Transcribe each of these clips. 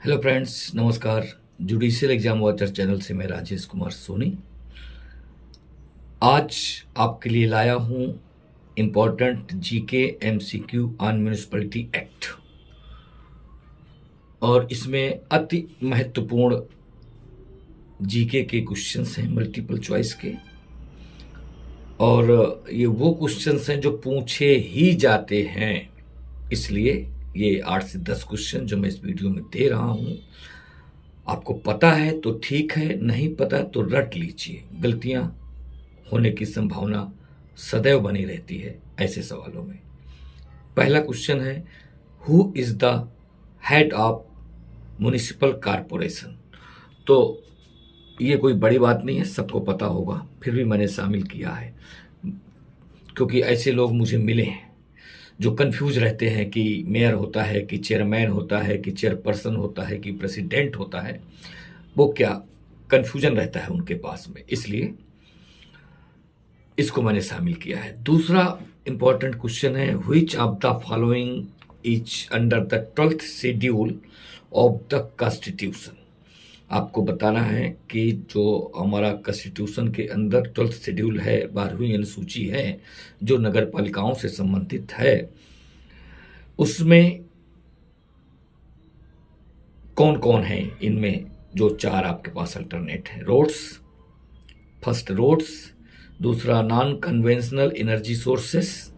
Hello friends, नमस्कार। Judicial exam watcher channel से मैं राजेश कुमार सोनी आज आपके लिए लाया हूं important GK MCQ on municipality act. और इसमें अति महत्वपूर्ण जीके के क्वेश्चंस हैं, मल्टीपल चॉइस के। और ये वो क्वेश्चंस हैं जो पूछे ही जाते हैं, इसलिए ये 8 से 10 क्वेश्चन जो मैं इस वीडियो में दे रहा हूं, आपको पता है तो ठीक है, नहीं पता तो रट लीजिए। गलतियां होने की संभावना सदैव बनी रहती है ऐसे सवालों में। पहला क्वेश्चन है, who is the head of municipal corporation. तो ये कोई बड़ी बात नहीं है, सबको पता होगा, फिर भी मैंने शामिल किया है क्योंकि ऐसे लोग मुझे मिले हैं जो कंफ्यूज रहते हैं कि मेयर होता है कि चेयरमैन होता है कि चेयरपर्सन होता है कि प्रेसिडेंट होता है। वो क्या कंफ्यूजन रहता है उनके पास में, इसलिए इसको मैंने शामिल किया है। दूसरा इंपॉर्टेंट क्वेश्चन है, which of the following is under the 12th schedule of the constitution. आपको बताना है कि जो हमारा कॉन्स्टिट्यूशन के अंदर 12th शेड्यूल है, 12वीं अनुसूची है जो नगर पालिकाओं से संबंधित है, उसमें कौन कौन है। इनमें जो 4 आपके पास अल्टरनेट है, रोड्स, फर्स्ट रोड्स, दूसरा non conventional energy sources,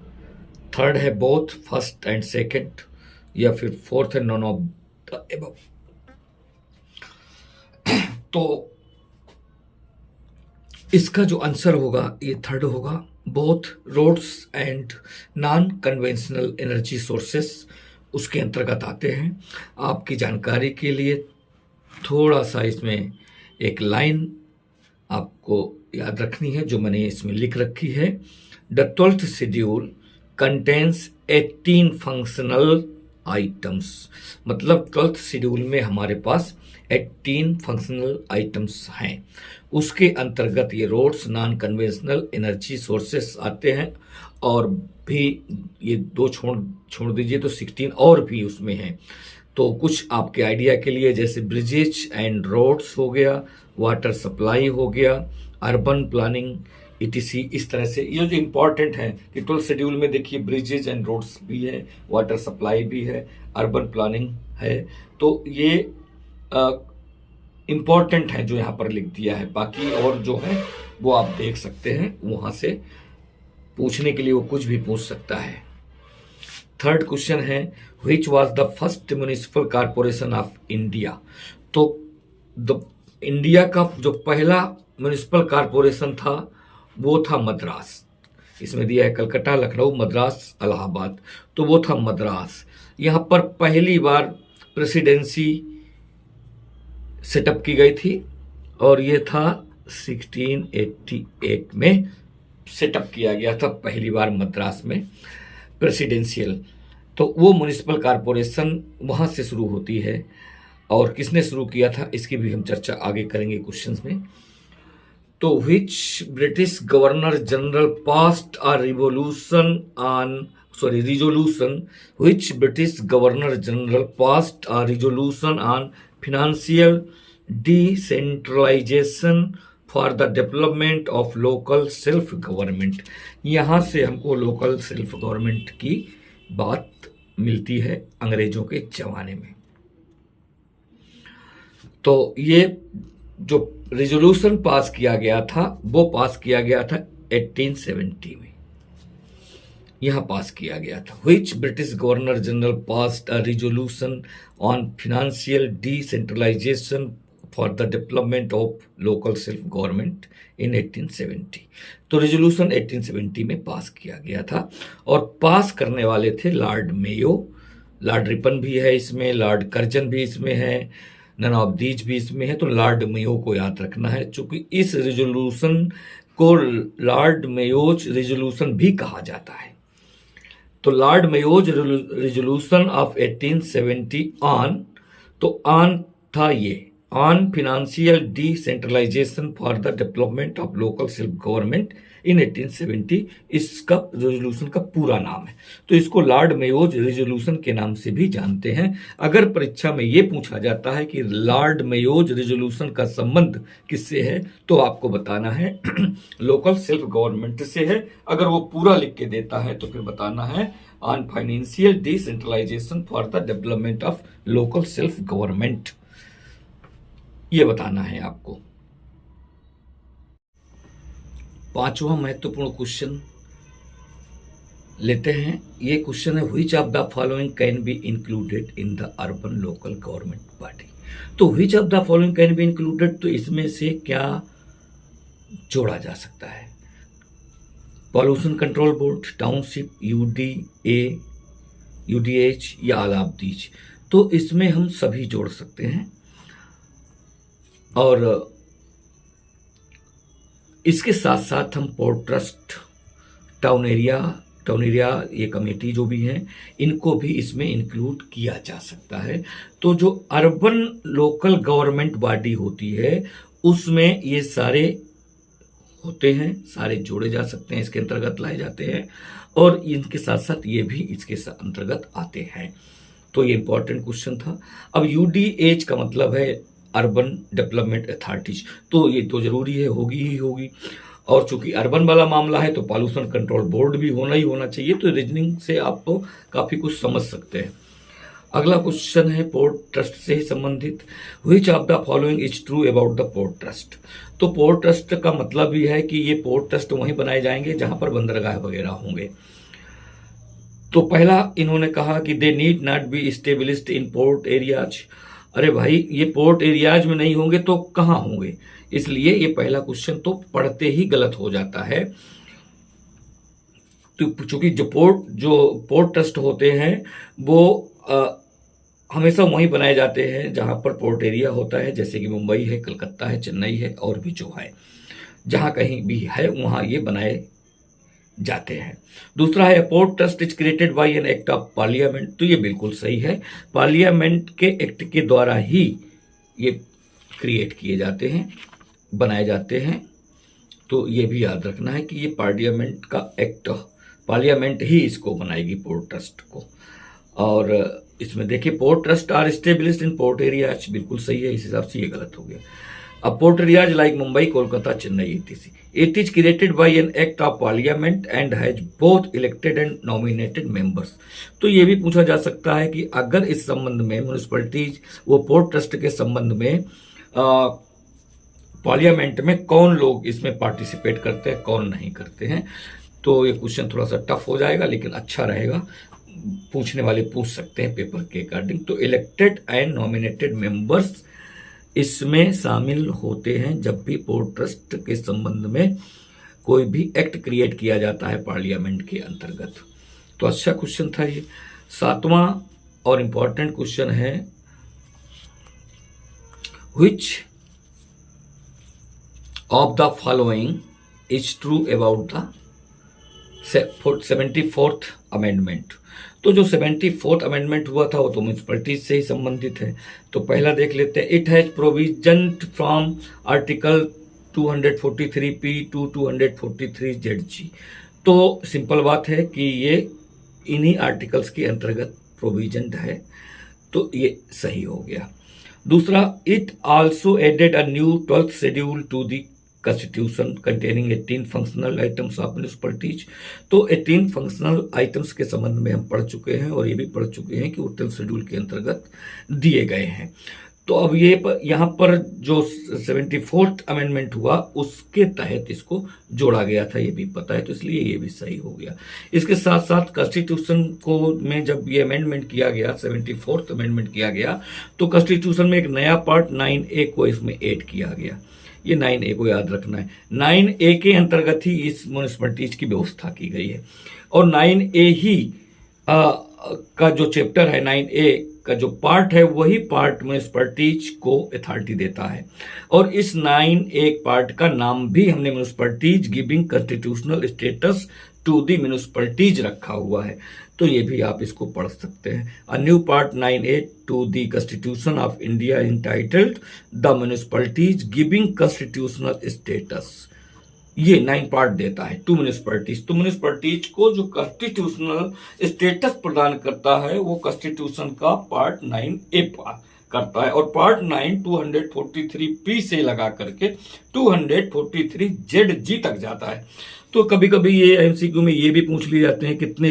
third है बोथ फर्स्ट एंड सेकंड, या फिर फोर्थ है नॉन ऑफ द एबव। तो इसका जो आंसर होगा ये थर्ड होगा, both roads and non conventional energy sources उसके अंतर्गत आते हैं। आपकी जानकारी के लिए थोड़ा सा इसमें एक लाइन आपको याद रखनी है जो मैंने इसमें लिख रखी है। The 12th schedule contains 18 functional items. मतलब 12th शेड्यूल में हमारे पास 18 फंक्शनल आइटम्स हैं। उसके अंतर्गत ये roads, non conventional energy sources आते हैं, और भी ये 2 छोड़ दीजिए तो 16 और भी उसमें हैं। तो कुछ आपके आइडिया के लिए, जैसे ब्रिजेज एंड रोड्स हो गया, वाटर सप्लाई हो गया, अर्बन प्लानिंग ईटीसी, इस तरह से ये जो इम्पोर्टेंट है कि 12th शेड्यूल में देखिए ब्रिजेज एंड रोड्स भी है, वाटर सप्लाई भी है, अर्बन प्लानिंग है। तो ये इम्पोर्टेंट है जो यहाँ पर लिख दिया है। बाकी और जो है वो आप देख सकते हैं, वहाँ से पूछने के लिए वो कुछ भी पूछ सकता है। थर्ड क्वेश्चन है, which was the first municipal corporation of India. तो इंडिया का जो पहला म्युनिसिपल कॉरपोरेशन था वो था मद्रास। इसमें दिया है कलकत्ता, लखनऊ, मद्रास, इलाहाबाद, तो वो था मद्रास। यहाँ पर पहली बार प्रेसिडेंसी सेटअप की गई थी और ये था 1688 में सेटअप किया गया था पहली बार मद्रास में प्रेसिडेंशियल। तो वो म्युनिसिपल कॉरपोरेशन वहाँ से शुरू होती है। और किसने शुरू किया था इसकी भी हम चर्चा आगे करेंगे क्वेश्चंस में। तो which British governor general passed a resolution which British governor general passed a resolution on financial decentralisation for the development of local self government. यहाँ से हमको लोकल सेल्फ गवर्नमेंट की बात मिलती है अंग्रेजों के जमाने में। तो ये जो रिजोल्यूशन पास किया गया था वो पास किया गया था 1870 में, यहां पास किया गया था। Which British governor general passed a resolution on financial decentralisation for the development of local self government in 1870। तो रिजोल्यूशन 1870 में पास किया गया था और पास करने वाले थे लॉर्ड मेयो। लॉर्ड रिपन भी है इसमें, लॉर्ड कर्जन भी इसमें है, नन ऑफ दीज भी इसमें है। तो लॉर्ड मेयो को याद रखना है, क्योंकि इस रिजोल्यूशन को लॉर्ड मेयोज रिजोल्यूशन भी कहा जाता है। तो Lord Mayo's resolution of 1870 on, तो ऑन था ये on financial decentralisation for the development of local self government in 1870, इसका रेजोल्यूशन का पूरा नाम है। तो इसको लॉर्ड मेयोज रेजोल्यूशन के नाम से भी जानते हैं। अगर परीक्षा में ये पूछा जाता है कि लॉर्ड मेयोज रेजोल्यूशन का संबंध किससे है, तो आपको बताना है लोकल सेल्फ गवर्नमेंट से है। अगर वो पूरा लिख के देता है तो फिर बताना है on financial decentralisation for the development of local self government, ये बताना है आपको। पांचवा महत्वपूर्ण क्वेश्चन लेते हैं। ये क्वेश्चन है which of the following can be included in the urban local government body. तो which of the following can be included, तो इसमें से क्या जोड़ा जा सकता है? Pollution control board, township, UDA, UDH या ऑल ऑफ दीज। तो इसमें हम सभी जोड़ सकते हैं। और इसके साथ साथ हम पोर्ट ट्रस्ट, टाउन एरिया ये कमेटी जो भी हैं, इनको भी इसमें इंक्लूड किया जा सकता है। तो जो अर्बन लोकल गवर्नमेंट बॉडी होती है उसमें ये सारे होते हैं, सारे जोड़े जा सकते हैं, इसके अंतर्गत लाए जाते हैं, और इनके साथ साथ ये भी इसके अंतर्गत आते हैं। तो ये इंपॉर्टेंट क्वेश्चन था। अब यूडीएच का मतलब है अर्बन डेवलपमेंट अथॉरिटीज, तो ये तो जरूरी है, होगी ही होगी। और चूंकि अर्बन वाला मामला है तो पॉल्यूशन कंट्रोल बोर्ड भी होना ही होना चाहिए। तो रीजनिंग से आप तो काफी कुछ समझ सकते हैं। अगला क्वेश्चन है पोर्ट ट्रस्ट से ही संबंधित। Which of the following is true about the port trust. तो पोर्ट ट्रस्ट का मतलब भी है कि ये पोर्ट ट्रस्ट वहीं बनाए जाएंगे जहां पर बंदरगाह वगैरह होंगे। तो पहला इन्होंने कहा कि they need not be established in port areas. अरे भाई, ये पोर्ट एरियाज में नहीं होंगे तो कहां होंगे? इसलिए ये पहला क्वेश्चन तो पढ़ते ही गलत हो जाता है। तो चूंकि जो पोर्ट ट्रस्ट होते हैं वो हमेशा वहीं बनाए जाते हैं जहां पर पोर्ट एरिया होता है, जैसे कि मुंबई है, कलकत्ता है, चेन्नई है, और भी जो है जहां कहीं भी है वहां ये बनाए जाते हैं। दूसरा है port trust is created by an act of parliament. तो ये बिल्कुल सही है, पार्लियामेंट के एक्ट के द्वारा ही ये क्रिएट किए जाते हैं, बनाए जाते हैं। तो ये भी याद रखना है कि ये पार्लियामेंट का एक्ट, पार्लियामेंट ही इसको बनाएगी पोर्ट ट्रस्ट को। और इसमें देखिए port trust are established in port areas, बिल्कुल सही है, इस हिसाब से ये गलत हो गया। अब port areas like Mumbai, Kolkata, Chennai etc. It is created by an act of parliament and has both elected and nominated members. तो ये भी पूछा जा सकता है कि अगर इस संबंध में म्यूनिसिपैलिटीज वो पोर्ट ट्रस्ट के संबंध में पार्लियामेंट में कौन लोग इसमें पार्टिसिपेट करते हैं, कौन नहीं करते हैं। तो ये क्वेश्चन थोड़ा सा टफ हो जाएगा लेकिन अच्छा रहेगा, पूछने वाले पूछ सकते हैं पेपर के अकॉर्डिंग। तो इलेक्टेड एंड नॉमिनेटेड मेंबर्स इसमें शामिल होते हैं जब भी पोर्ट ट्रस्ट के संबंध में कोई भी एक्ट क्रिएट किया जाता है पार्लियामेंट के अंतर्गत। तो अच्छा क्वेश्चन था ये। सातवां और इंपॉर्टेंट क्वेश्चन है which of the following is true about the 74th amendment. तो जो 74th अमेंडमेंट हुआ था वो तो म्यूनिसिपैलिटीज से ही संबंधित है। तो पहला देख लेते हैं, it has provision from article 243P to 243ZG। तो सिंपल बात है कि ये इन्हीं आर्टिकल्स के अंतर्गत प्रोविजन है, तो ये सही हो गया। दूसरा, it also added a new 12th schedule to the constitution containing 18 functional items of municipalities. तो 18 फंक्शनल आइटम्स के संबंध में हम पढ़ चुके हैं और ये भी पढ़ चुके हैं कि वो 12th शेड्यूल के अंतर्गत दिए गए हैं। तो अब ये यहाँ पर जो 74th अमेंडमेंट हुआ उसके तहत इसको जोड़ा गया था, ये भी पता है, तो इसलिए ये भी सही हो गया। इसके साथ साथ कॉन्स्टिट्यूशन को में जब ये अमेंडमेंट किया गया, 74th अमेंडमेंट किया गया, तो कॉन्स्टिट्यूशन में एक नया पार्ट 9A को इसमें ऐड किया गया। ये 9A को याद रखना है, 9A के अंतर्गत ही इस म्यूनिसिपैलिटीज की व्यवस्था की गई है। और 9A ही का जो चैप्टर है, 9A का जो पार्ट है, वही पार्ट म्यूनिसिपैलिटीज को अथॉरिटी देता है। और इस 9A पार्ट का नाम भी हमने municipalities giving constitutional status to the municipalities रखा हुआ है। तो ये भी आप इसको पढ़ सकते हैं। A new part 9A to the constitution of India entitled the municipalities giving constitutional status, ये 9 पार्ट देता है टू म्यूनिसिपैलिटीज। तो म्यूनिसिपैलिटीज को जो कॉन्स्टिट्यूशनल स्टेटस प्रदान करता है वो कॉन्स्टिट्यूशन का पार्ट 9A करता है, और पार्ट 9 243 से लगा करके 243 ZG तक जाता है। तो कभी कभी ये एमसीक्यू में ये भी पूछ लिए जाते हैं कितने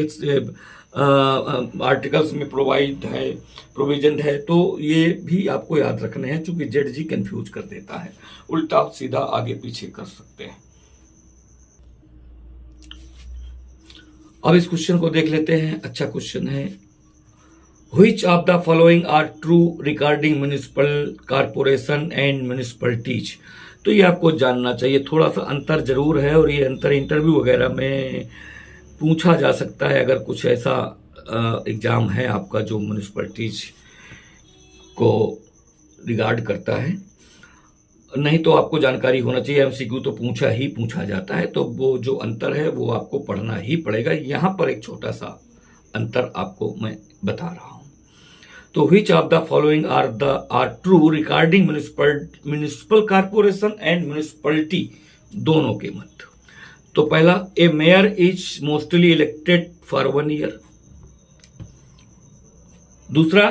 आर्टिकल्स में प्रोविजन है, तो ये भी आपको याद रखने हैं, क्योंकि ZG कंफ्यूज कर देता है, उल्टा सीधा आगे पीछे कर सकते हैं। अब इस क्वेश्चन को देख लेते हैं, अच्छा क्वेश्चन है। Which of the following are true regarding municipal corporation and municipalities? तो ये आपको जानना चाहिए, थोड़ा सा अंतर जरूर है, और ये अंतर इंटरव्यू वगैरह में पूछा जा सकता है अगर कुछ ऐसा एग्जाम है आपका जो म्यूनिसिपैलिटीज को रिगार्ड करता है। नहीं तो आपको जानकारी होना चाहिए, एमसीक्यू तो पूछा जाता है, तो वो जो अंतर है वो आपको पढ़ना ही पड़ेगा। यहाँ पर एक छोटा सा अंतर आपको मैं बता रहा हूँ। तो which of the following are true regarding municipal corporation and municipality, दोनों के मत। तो पहला, a mayor is mostly elected for 1 year। दूसरा,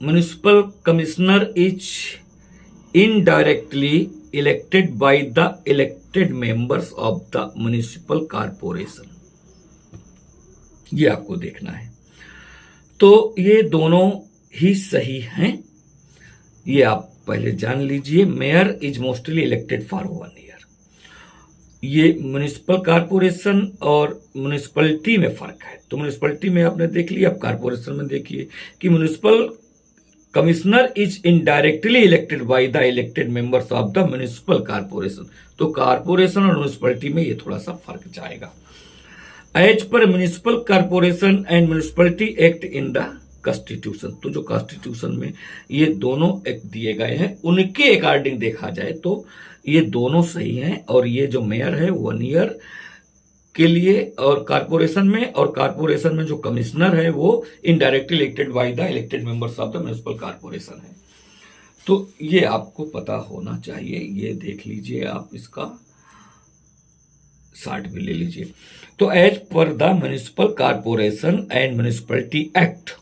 municipal commissioner is indirectly elected by the elected members of the municipal corporation। ये आपको देखना है। तो ये दोनों ही सही हैं, ये आप पहले जान लीजिए। Mayor is mostly elected for 1 year, ये म्युनिसिपल कॉर्पोरेशन और म्युनिसिपैलिटी में फर्क है। तो म्युनिसिपैलिटी में आपने देख लिया, अब कॉर्पोरेशन में देखिए कि municipal commissioner is indirectly elected by the elected members of the municipal corporation. तो कॉर्पोरेशन और म्युनिसिपैलिटी में ये थोड़ा सा फर्क जाएगा। As per municipal corporation and municipality act in the constitution, तो जो कॉन्स्टिट्यूशन में ये दोनों एक्ट दिए गए हैं उनके अकॉर्डिंग देखा जाए तो ये दोनों सही हैं। और ये जो मेयर है 1 ईयर के लिए, और कॉर्पोरेशन में जो कमिश्नर है वो indirectly elected by the elected members of the municipal corporation है। तो ये आपको पता होना चाहिए, ये देख लीजिए आप, इसका शार्ट भी ले लीजिए। तो as per the municipal corporation and municipality act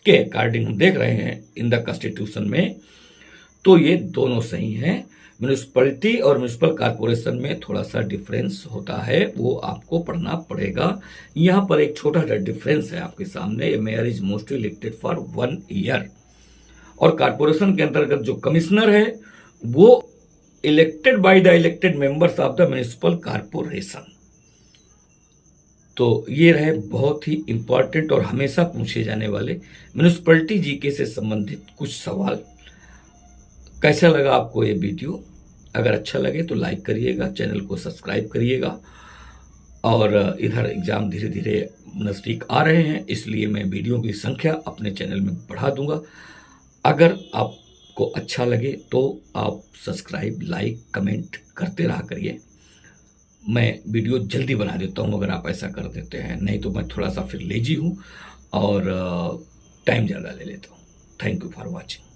के अकॉर्डिंग हम देख रहे हैं इन द कॉन्स्टिट्यूशन में, तो ये दोनों सही हैं। म्युनिसिपैलिटी और म्युनिसिपल कॉर्पोरेशन में थोड़ा सा डिफरेंस होता है, वो आपको पढ़ना पड़ेगा। यहां पर एक छोटा सा डिफरेंस है आपके सामने, mayor is mostly elected for 1 year, और कॉर्पोरेशन के अंतर्गत जो कमिश्नर है वो elected by the elected members of the municipal corporation. तो ये रहे बहुत ही इंपॉर्टेंट और हमेशा पूछे जाने वाले म्युनिसिपैलिटी जीके से संबंधित कुछ सवाल। कैसा लगा आपको ये वीडियो? अगर अच्छा लगे तो लाइक करिएगा, चैनल को सब्सक्राइब करिएगा। और इधर एग्ज़ाम धीरे धीरे नज़दीक आ रहे हैं, इसलिए मैं वीडियो की संख्या अपने चैनल में बढ़ा दूंगा। अगर आपको अच्छा लगे तो आप सब्सक्राइब, लाइक, कमेंट करते रहा करिए। मैं वीडियो जल्दी बना देता हूँ अगर आप ऐसा कर देते हैं, नहीं तो मैं थोड़ा सा फिर लेजी हूँ और टाइम ज़्यादा ले लेता हूँ। Thank you for watching.